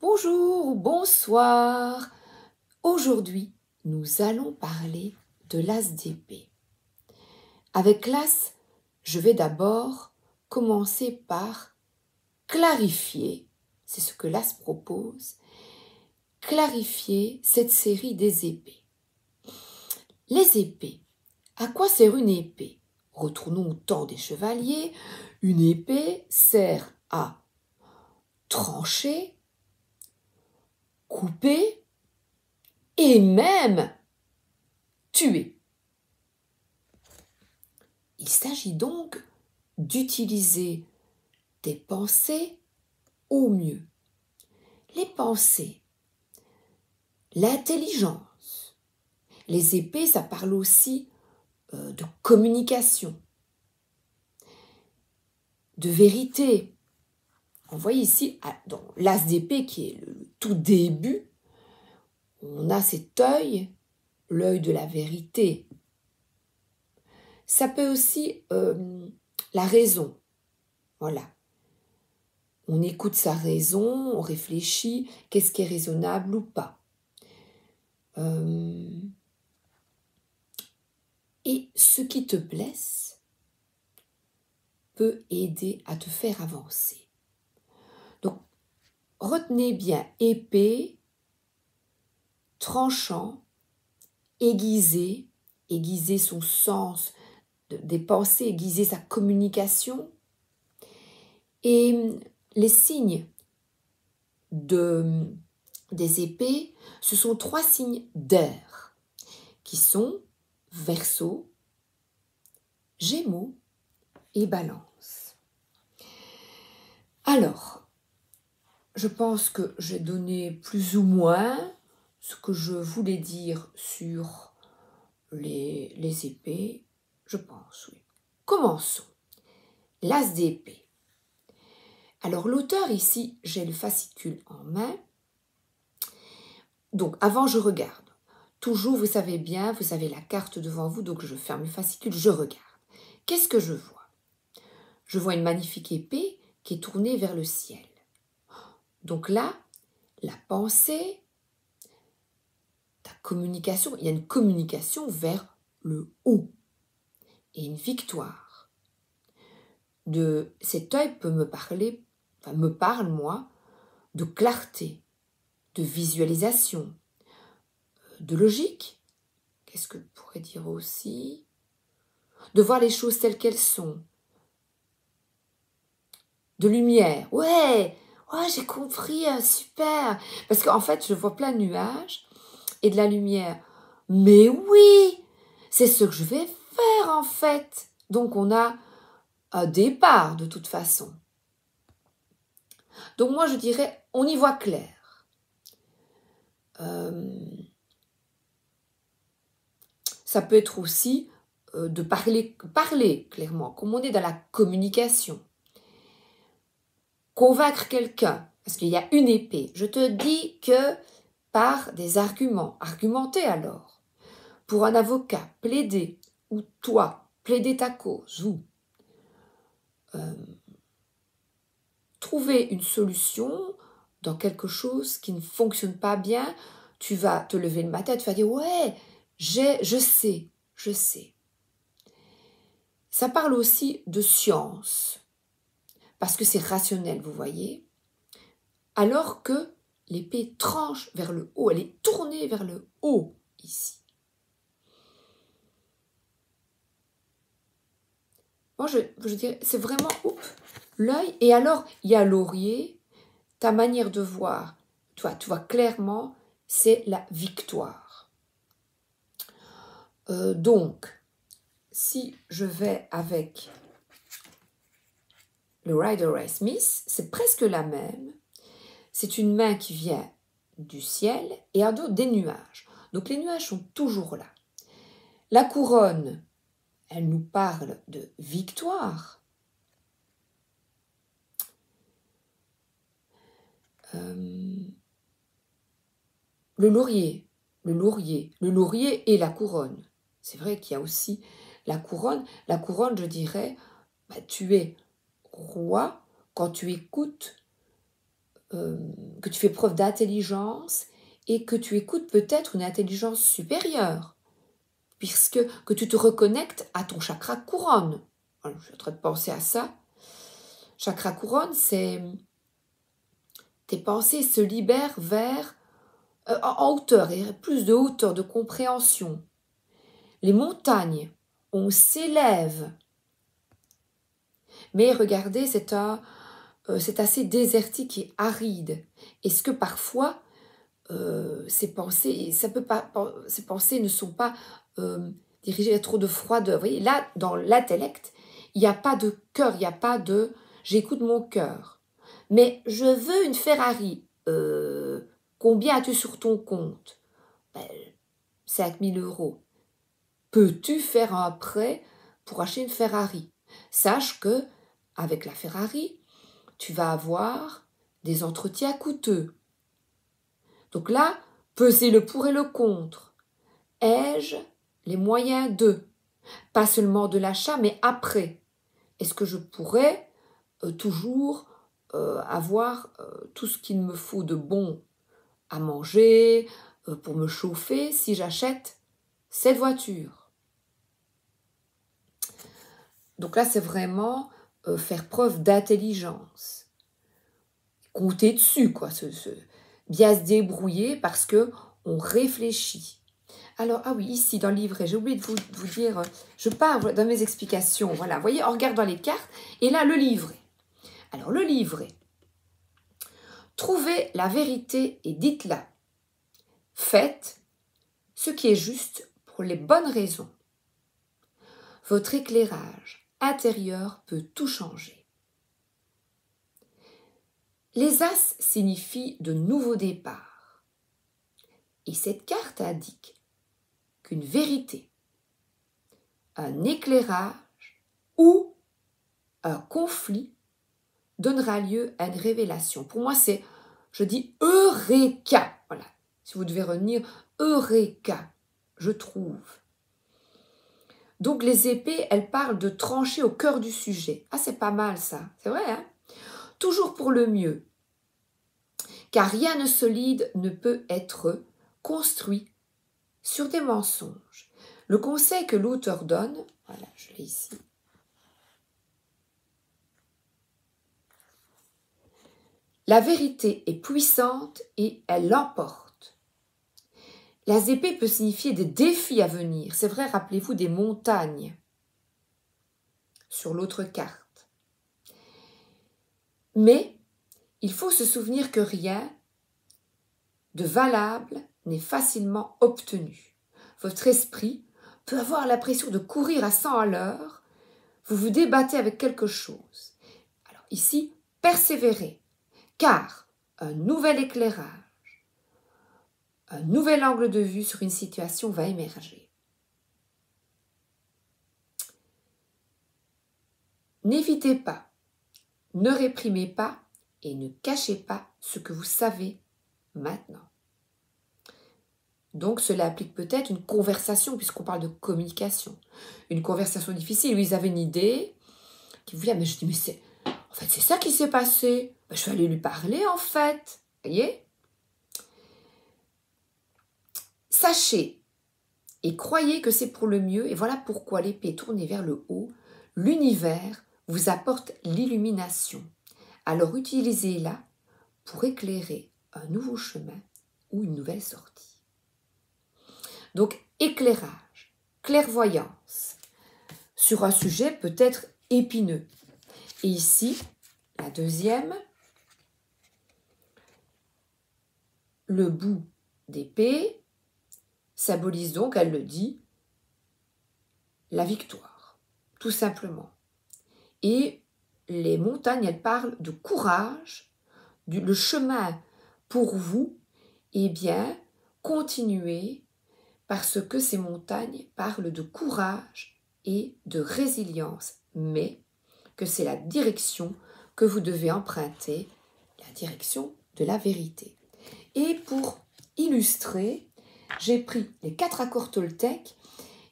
Bonjour ou bonsoir. Aujourd'hui, nous allons parler de l'as d'épée. Avec l'as, je vais d'abord commencer par clarifier, c'est ce que l'as propose, clarifier cette série des épées. Les épées. À quoi sert une épée? Retournons au temps des chevaliers. Une épée sert à trancher, couper et même tuer. Il s'agit donc d'utiliser tes pensées au mieux. Les pensées, l'intelligence. Les épées, ça parle aussi de communication, de vérité. On voit ici, dans l'as d'épée qui est le tout début, on a cet œil, l'œil de la vérité. Ça peut aussi la raison. Voilà. On écoute sa raison, on réfléchit, qu'est-ce qui est raisonnable ou pas. Et ce qui te blesse peut aider à te faire avancer. Donc, retenez bien épée, tranchant, aiguiser son sens des pensées, aiguiser sa communication. Et les signes des épées, ce sont 3 signes d'air qui sont Verseau, Gémeaux et Balance. Alors, je pense que j'ai donné plus ou moins ce que je voulais dire sur les épées. Je pense, oui. Commençons. L'as d'épée. Alors, l'auteur ici, j'ai le fascicule en main. Donc, avant, je regarde. Toujours, vous savez bien, vous avez la carte devant vous, donc je ferme le fascicule, je regarde. Qu'est-ce que je vois? Je vois une magnifique épée qui est tournée vers le ciel. Donc là, la pensée, ta communication, il y a une communication vers le haut et une victoire. Cet œil peut me parler, me parle, moi, de clarté, de visualisation, de logique. Qu'est-ce que je pourrais dire aussi? De voir les choses telles qu'elles sont. De lumière. Ouais, j'ai compris, super. Parce qu'en fait, je vois plein de nuages et de la lumière. Mais oui, c'est ce que je vais faire en fait. Donc on a un départ de toute façon. Donc moi je dirais, on y voit clair. Ça peut être aussi de parler clairement, comme on est dans la communication. Convaincre quelqu'un, parce qu'il y a une épée. Je te dis que par des arguments, argumenter alors. Pour un avocat, plaider, ou toi, plaider ta cause, ou trouver une solution dans quelque chose qui ne fonctionne pas bien, tu vas te lever le matin, tu vas dire « ouais, je sais ». Ça parle aussi de science, parce que c'est rationnel, vous voyez, alors que l'épée tranche vers le haut, elle est tournée vers le haut ici. Moi, je dirais, c'est vraiment l'œil. Et alors, il y a Laurier, ta manière de voir, tu vois clairement, c'est la victoire. Donc, si je vais avec le Rider-Waite-Smith, c'est presque la même. C'est une main qui vient du ciel et un dos des nuages. Donc, les nuages sont toujours là. La couronne, elle nous parle de victoire. Le laurier et la couronne. C'est vrai qu'il y a aussi la couronne. La couronne, je dirais, tu es roi quand tu écoutes que tu fais preuve d'intelligence et que tu écoutes peut-être une intelligence supérieure, puisque que tu te reconnectes à ton chakra couronne. Alors, je suis en train de penser à ça. Chakra couronne, c'est tes pensées se libèrent vers en hauteur, et plus de hauteur, de compréhension. Les montagnes, on s'élève. Mais regardez, c'est assez désertique et aride. Est-ce que parfois, ces pensées ne sont pas dirigées à trop de froideur? Vous voyez, là, dans l'intellect, il n'y a pas de cœur, il n'y a pas de « j'écoute mon cœur ». Mais je veux une Ferrari. Combien as-tu sur ton compte? 5 000 €. Peux-tu faire un prêt pour acheter une Ferrari? Sache que avec la Ferrari, tu vas avoir des entretiens coûteux. Donc là, peser le pour et le contre. Ai-je les moyens de? Pas seulement de l'achat, mais après. Est-ce que je pourrais toujours avoir tout ce qu'il me faut de bon à manger, pour me chauffer, si j'achète cette voiture? Donc là, c'est vraiment faire preuve d'intelligence. Compter dessus, quoi, bien se débrouiller parce que on réfléchit. Alors, ah oui, ici, dans le livret, j'ai oublié de vous dire, je pars dans mes explications, voilà, vous voyez, en regardant les cartes, et là, le livret. Alors, le livret. Trouvez la vérité et dites-la. Faites ce qui est juste pour les bonnes raisons. Votre éclairage intérieur peut tout changer. Les As signifient de nouveaux départs. Et cette carte indique qu'une vérité, un éclairage ou un conflit donnera lieu à une révélation. Pour moi, je dis Eureka. Voilà. Si vous devez retenir, Eureka, je trouve. Donc les épées, elles parlent de trancher au cœur du sujet. Ah, c'est pas mal ça, c'est vrai, hein? Toujours pour le mieux. Car rien de solide ne peut être construit sur des mensonges. Le conseil que l'auteur donne, voilà, je l'ai ici. La vérité est puissante et elle l'emporte. La épée peut signifier des défis à venir. C'est vrai, rappelez-vous des montagnes sur l'autre carte. Mais il faut se souvenir que rien de valable n'est facilement obtenu. Votre esprit peut avoir l'impression de courir à 100 à l'heure. Vous vous débattez avec quelque chose. Alors ici, persévérez, car un nouvel éclairage, un nouvel angle de vue sur une situation va émerger. N'évitez pas, ne réprimez pas et ne cachez pas ce que vous savez maintenant. Donc cela implique peut-être une conversation, puisqu'on parle de communication. Une conversation difficile, où ils avaient une idée, qui vous dit, mais je dis, mais en fait c'est ça qui s'est passé. Ben, je vais aller lui parler en fait. Vous voyez? Sachez et croyez que c'est pour le mieux, et voilà pourquoi l'épée tournée vers le haut, l'univers vous apporte l'illumination. Alors utilisez-la pour éclairer un nouveau chemin ou une nouvelle sortie. Donc éclairage, clairvoyance, sur un sujet peut-être épineux. Et ici, la deuxième, le bout d'épée symbolise donc, elle le dit, la victoire, tout simplement. Et les montagnes, elles parlent de courage, le chemin pour vous, eh bien, continuez, parce que ces montagnes parlent de courage et de résilience, mais que c'est la direction que vous devez emprunter, la direction de la vérité. Et pour illustrer, j'ai pris les 4 accords Toltec,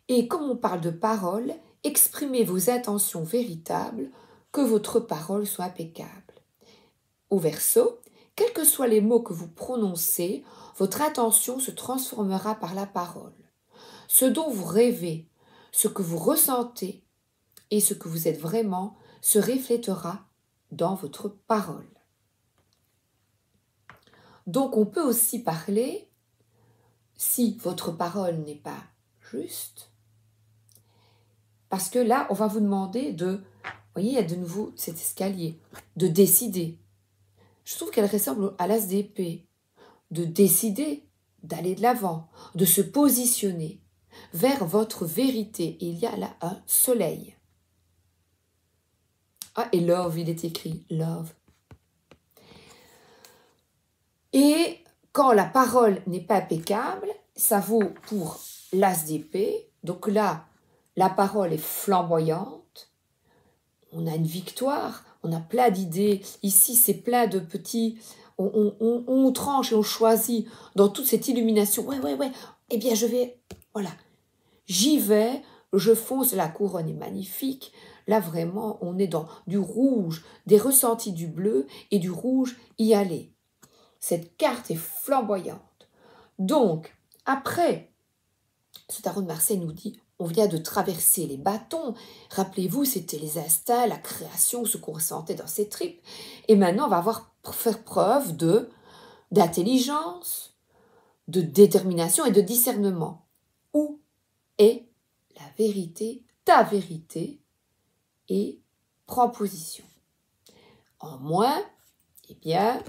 et comme on parle de parole, exprimez vos intentions véritables, que votre parole soit impeccable. Au verso, quels que soient les mots que vous prononcez, votre intention se transformera par la parole. Ce dont vous rêvez, ce que vous ressentez et ce que vous êtes vraiment se reflétera dans votre parole. Donc on peut aussi parler, si votre parole n'est pas juste, parce que là on va vous demander de, vous voyez il y a de nouveau cet escalier, de décider. Je trouve qu'elle ressemble à l'as d'épée, de décider d'aller de l'avant, de se positionner vers votre vérité. Et il y a là un soleil. Ah, et love, il est écrit love. Et quand la parole n'est pas impeccable, ça vaut pour l'as d'épée. Donc là, la parole est flamboyante. On a une victoire, on a plein d'idées. Ici, c'est plein de petits... On tranche et on choisit dans toute cette illumination. Ouais. Eh bien, je vais... Voilà. J'y vais, je fonce, la couronne est magnifique. Là, vraiment, on est dans du rouge, des ressentis du bleu et du rouge y aller. Cette carte est flamboyante. Donc, après, ce tarot de Marseille nous dit, on vient de traverser les bâtons. Rappelez-vous, c'était les instincts, la création, ce qu'on ressentait dans ses tripes. Et maintenant, on va faire preuve d'intelligence, de détermination et de discernement. Où est la vérité, ta vérité, et prends position. En moins, eh bien,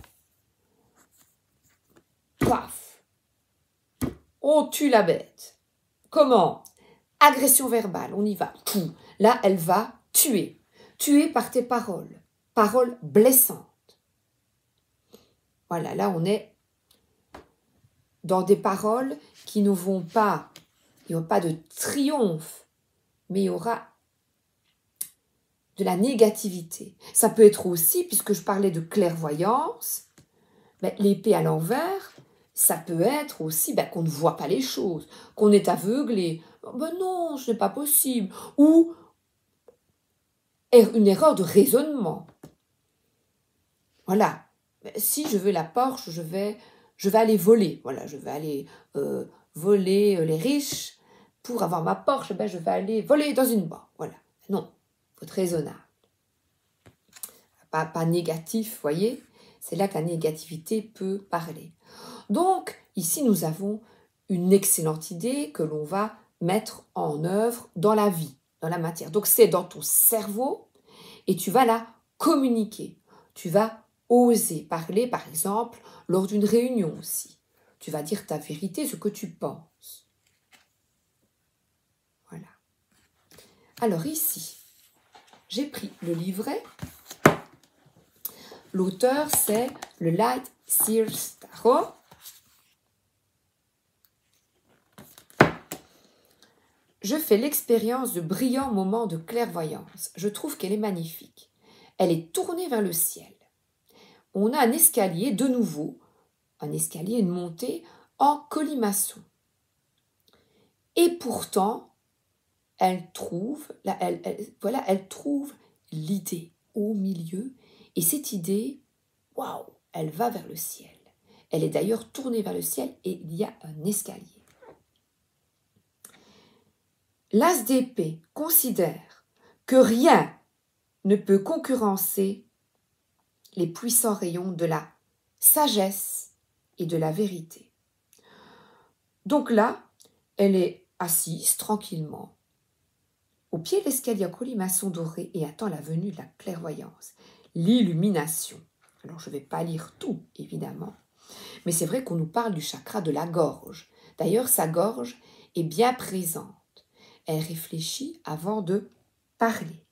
paf, on tue la bête. Comment? Agression verbale, on y va. Pouh. Là, elle va tuer. Tuer par tes paroles. Paroles blessantes. Voilà, là, on est dans des paroles qui ne vont pas, il n'y aura pas de triomphe, mais il y aura de la négativité. Ça peut être aussi, puisque je parlais de clairvoyance, l'épée à l'envers, ça peut être aussi qu'on ne voit pas les choses, qu'on est aveuglé. Non, ce n'est pas possible. Ou une erreur de raisonnement. Voilà. Si je veux la Porsche, je vais aller voler. Voilà, je vais aller voler les riches. Pour avoir ma Porsche, je vais aller voler dans une banque. Voilà. Non, il faut être raisonnable. Pas négatif, voyez. C'est là que la négativité peut parler. Donc, ici, nous avons une excellente idée que l'on va mettre en œuvre dans la vie, dans la matière. Donc, c'est dans ton cerveau et tu vas la communiquer. Tu vas oser parler, par exemple, lors d'une réunion aussi. Tu vas dire ta vérité, ce que tu penses. Voilà. Alors ici, j'ai pris le livret. L'auteur, c'est le Light Seers Tarot. Je fais l'expérience de brillants moments de clairvoyance. Je trouve qu'elle est magnifique. Elle est tournée vers le ciel. On a un escalier, de nouveau, un escalier, une montée en colimaçon. Et pourtant, elle trouve l'idée au milieu. Et cette idée, waouh, elle va vers le ciel. Elle est d'ailleurs tournée vers le ciel et il y a un escalier. L'as d'épée considère que rien ne peut concurrencer les puissants rayons de la sagesse et de la vérité. Donc là, elle est assise tranquillement au pied de l'escalier en colimaçon doré et attend la venue de la clairvoyance, l'illumination. Alors je ne vais pas lire tout, évidemment, mais c'est vrai qu'on nous parle du chakra de la gorge. D'ailleurs, sa gorge est bien présente. Elle réfléchit avant de parler.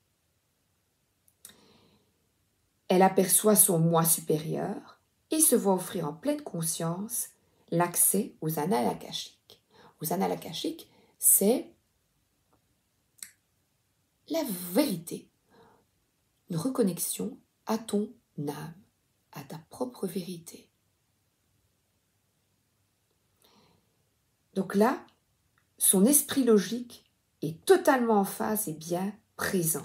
Elle aperçoit son moi supérieur et se voit offrir en pleine conscience l'accès aux annales akashiques. Aux annales akashiques, c'est la vérité, une reconnexion à ton âme, à ta propre vérité. Donc là, son esprit logique est totalement en phase et bien présent.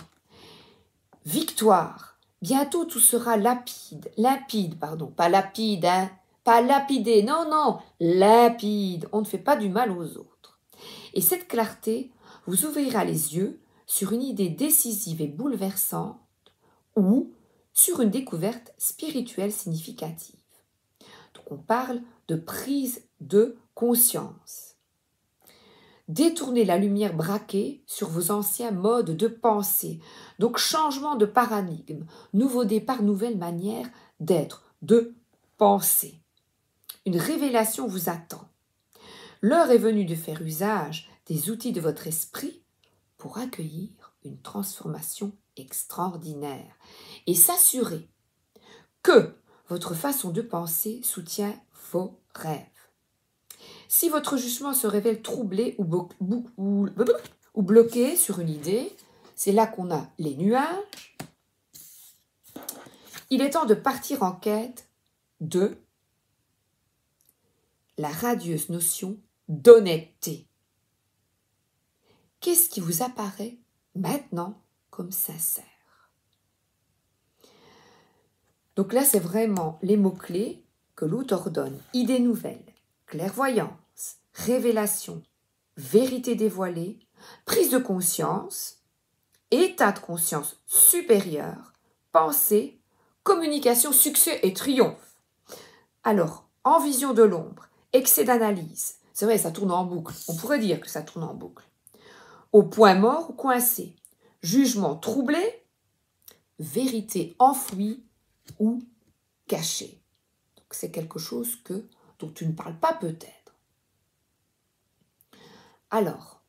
Victoire, Bientôt tout sera limpide, pardon, pas lapide, hein, pas lapidé, non, non, limpide. On ne fait pas du mal aux autres. Et cette clarté vous ouvrira les yeux sur une idée décisive et bouleversante ou sur une découverte spirituelle significative. Donc on parle de prise de conscience. Détournez la lumière braquée sur vos anciens modes de pensée. Donc changement de paradigme, nouveau départ, nouvelle manière d'être, de penser. Une révélation vous attend. L'heure est venue de faire usage des outils de votre esprit pour accueillir une transformation extraordinaire et s'assurer que votre façon de penser soutient vos rêves. Si votre jugement se révèle troublé ou bloqué sur une idée, c'est là qu'on a les nuages. Il est temps de partir en quête de la radieuse notion d'honnêteté. Qu'est-ce qui vous apparaît maintenant comme sincère? Donc là, c'est vraiment les mots-clés que l'auteur donne. Idées nouvelles, clairvoyance, révélation, vérité dévoilée, prise de conscience, état de conscience supérieur, pensée, communication, succès et triomphe. Alors, en vision de l'ombre, excès d'analyse, c'est vrai, ça tourne en boucle, on pourrait dire que ça tourne en boucle. Au point mort ou coincé, jugement troublé, vérité enfouie ou cachée. Donc c'est quelque chose dont tu ne parles pas peut-être. Alors,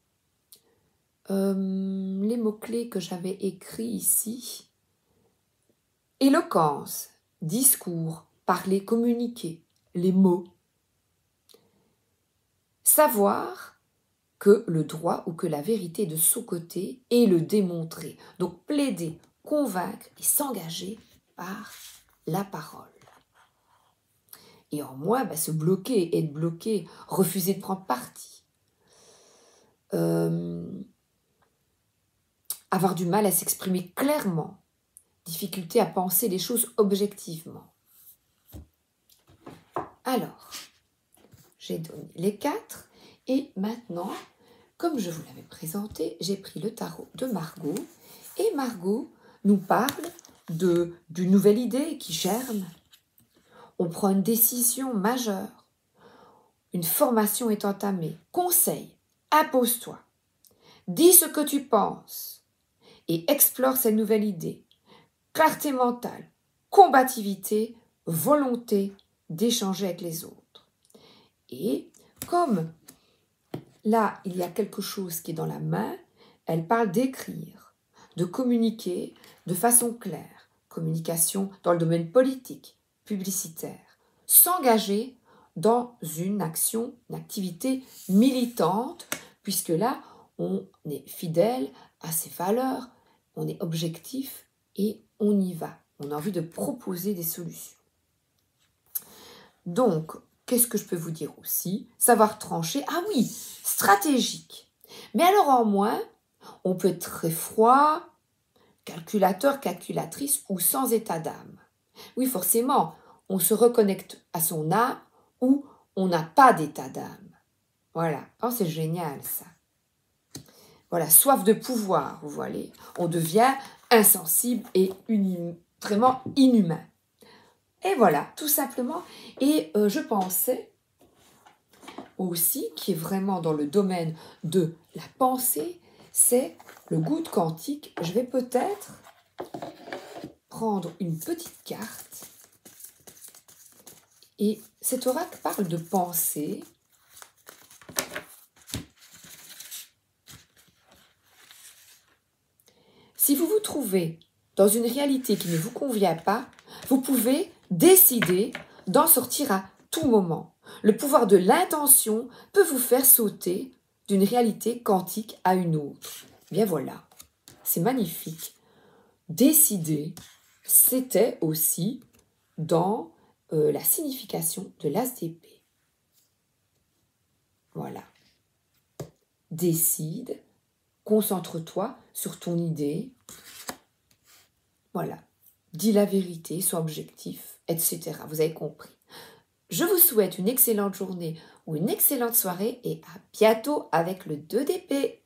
les mots-clés que j'avais écrits ici, éloquence, discours, parler, communiquer, les mots. Savoir que le droit ou que la vérité est de son côté et le démontrer. Donc plaider, convaincre et s'engager par la parole. Et en moi, se bloquer, être bloqué, refuser de prendre parti. Avoir du mal à s'exprimer clairement. Difficulté à penser les choses objectivement. Alors, j'ai donné les 4 et maintenant, comme je vous l'avais présenté, j'ai pris le tarot de Margot et Margot nous parle d'une nouvelle idée qui germe. On prend une décision majeure. Une formation est entamée. Conseil, impose-toi. Dis ce que tu penses et explore cette nouvelle idée. Clarté mentale, combativité, volonté d'échanger avec les autres. Et comme là, il y a quelque chose qui est dans la main, elle parle d'écrire, de communiquer de façon claire. Communication dans le domaine politique, publicitaire. S'engager dans une action, une activité militante, puisque là, on est fidèle à ses valeurs, on est objectif et on y va. On a envie de proposer des solutions. Donc, qu'est-ce que je peux vous dire aussi? Savoir trancher, ah oui, stratégique. Mais alors en moins, on peut être très froid, calculateur, calculatrice ou sans état d'âme. Oui, forcément, on se reconnecte à son âme ou on n'a pas d'état d'âme. Voilà, oh, c'est génial ça. Voilà, soif de pouvoir, vous voyez. On devient insensible et vraiment inhumain. Et voilà, tout simplement. Et je pensais aussi, qui est vraiment dans le domaine de la pensée, c'est le goutte quantique. Je vais peut-être prendre une petite carte. Et cet oracle parle de pensée. Si vous vous trouvez dans une réalité qui ne vous convient pas, vous pouvez décider d'en sortir à tout moment. Le pouvoir de l'intention peut vous faire sauter d'une réalité quantique à une autre. Bien voilà, c'est magnifique. Décider, c'était aussi dans la signification de l'as d'épée. Voilà. Décide, concentre-toi sur ton idée. Voilà. dis la vérité, sois objectif, etc. Vous avez compris. Je vous souhaite une excellente journée ou une excellente soirée et à bientôt avec le 2 d'épée.